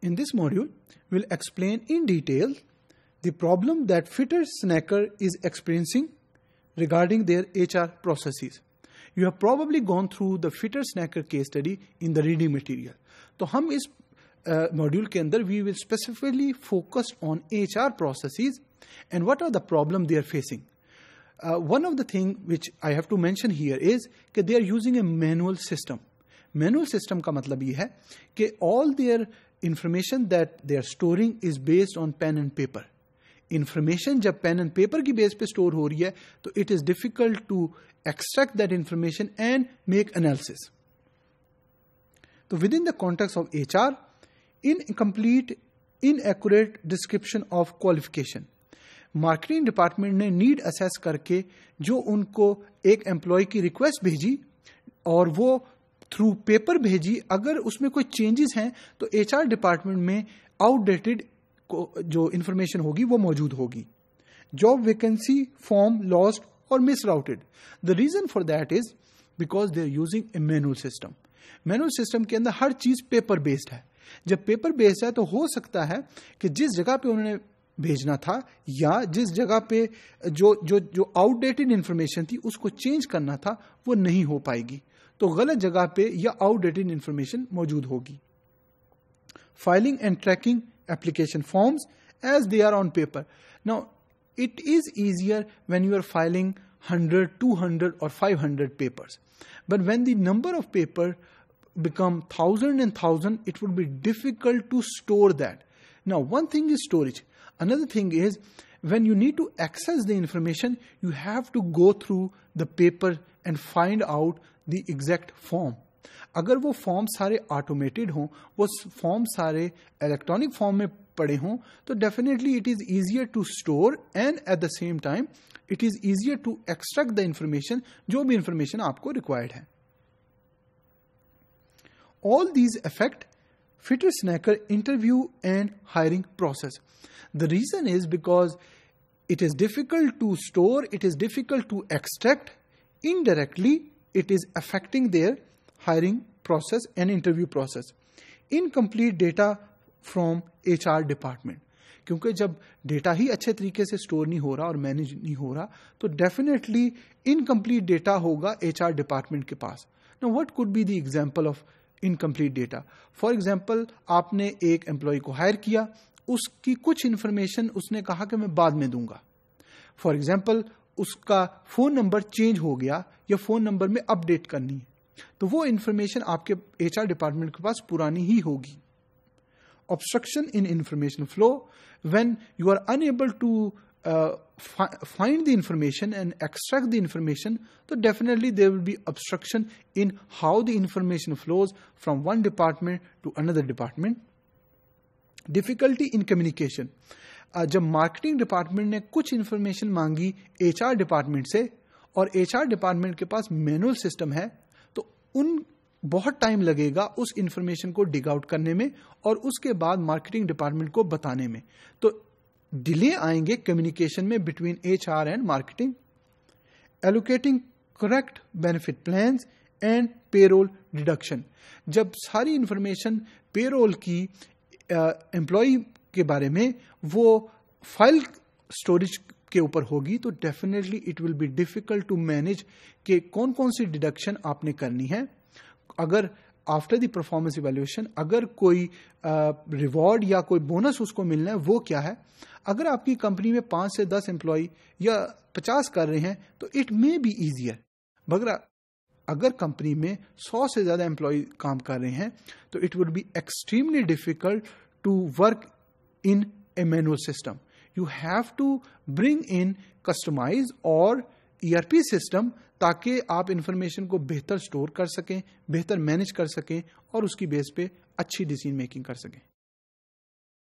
In this module, we'll explain in detail the problem that fitter snacker is experiencing regarding their HR processes. You have probably gone through the fitter snacker case study in the reading material. तो हम इस module के अंदर we will specifically focus on HR processes and what are the problem they are facing. One of the thing which I have to mention here is that they are using a manual system. Manual system का मतलब ये है कि all their information that they are storing is based on pen and paper. Information जब pen and paper की base पे store हो रही है तो it is difficult to extract that information and make analysis. So within the context of HR, incomplete, inaccurate description of qualification. Marketing department ने need assess करके जो उनको एक एम्प्लॉय की रिक्वेस्ट भेजी और वो थ्रू पेपर भेजी, अगर उसमें कोई चेंजेस हैं तो एचआर डिपार्टमेंट में आउटडेटेड जो इंफॉर्मेशन होगी वो मौजूद होगी. जॉब वैकेंसी फॉर्म लॉस्ट और misrouted. The reason for that is because they are using a manual system. Manual system के अंदर हर चीज पेपर बेस्ड है. जब पेपर बेस्ड है तो हो सकता है कि जिस जगह पे उन्होंने भेजना था या जिस जगह पे जो आउटडेटेड इंफॉर्मेशन थी उसको चेंज करना था वो नहीं हो पाएगी, तो गलत जगह पे या आउटडेटेड इंफॉर्मेशन मौजूद होगी. Filing and tracking application forms as they are on paper. Now it is easier when you are filing 100, 200 or 500 papers, but when the number of paper become 1000 and 1000, it would be difficult to store that. Now one thing is storage. Another thing is when you need to access the information, you have to go through the paper and find out the exact form. अगर वो form सारे automated हों, वो form सारे electronic form में पड़े हों, तो definitely it is easier to store and at the same time it is easier to extract the information, जो भी इंफॉर्मेशन आपको रिक्वायर्ड है. All these affect fitter snacker interview and hiring process. The reason is because it is difficult to store, it is difficult to extract. Indirectly, it is affecting their hiring process and interview process. Incomplete data from HR department. क्योंकि जब data ही अच्छे तरीके से store नहीं हो रहा और manage नहीं हो रहा तो डेफिनेटली इनकम्प्लीट डेटा होगा HR डिपार्टमेंट के पास. Now what could be the example of incomplete data? For example, आपने एक एम्प्लॉय को हायर किया, उसकी कुछ इंफॉर्मेशन उसने कहा कि मैं बाद में दूंगा. फॉर एग्जाम्पल, उसका फोन नंबर चेंज हो गया या फोन नंबर में अपडेट करनी है, तो वो इंफॉर्मेशन आपके एचआर डिपार्टमेंट के पास पुरानी ही होगी. Obstruction in information flow. When you are unable to find the information and extract the information, so definitely there will be obstruction in how the information flows from one department to another department. Difficulty in communication. जब marketing department ने कुछ information मांगी HR department से और HR department के पास manual system है, तो उन बहुत टाइम लगेगा उस इंफॉर्मेशन को डिग आउट करने में और उसके बाद मार्केटिंग डिपार्टमेंट को बताने में, तो डिले आएंगे कम्युनिकेशन में between HR and marketing. Allocating correct benefit plans and payroll deduction. जब सारी इंफॉर्मेशन पेरोल की एम्प्लॉय के बारे में वो फाइल स्टोरेज के ऊपर होगी तो definitely it will be difficult to manage कि कौन कौन सी डिडक्शन आपने करनी है. अगर आफ्टर द परफॉर्मेंस इवैल्यूएशन अगर कोई रिवॉर्ड या कोई बोनस उसको मिलना है वो क्या है. अगर आपकी कंपनी में 5 से 10 एम्प्लॉय या 50 कर रहे हैं तो इट मे बी ईजियर, मगर अगर कंपनी में 100 से ज्यादा एम्प्लॉय काम कर रहे हैं तो it would be extremely difficult to work in a manual system. You have to bring in customise और ERP सिस्टम ताकि आप इंफॉर्मेशन को बेहतर स्टोर कर सकें, बेहतर मैनेज कर सकें और उसकी बेस पे अच्छी डिसीजन मेकिंग कर सकें.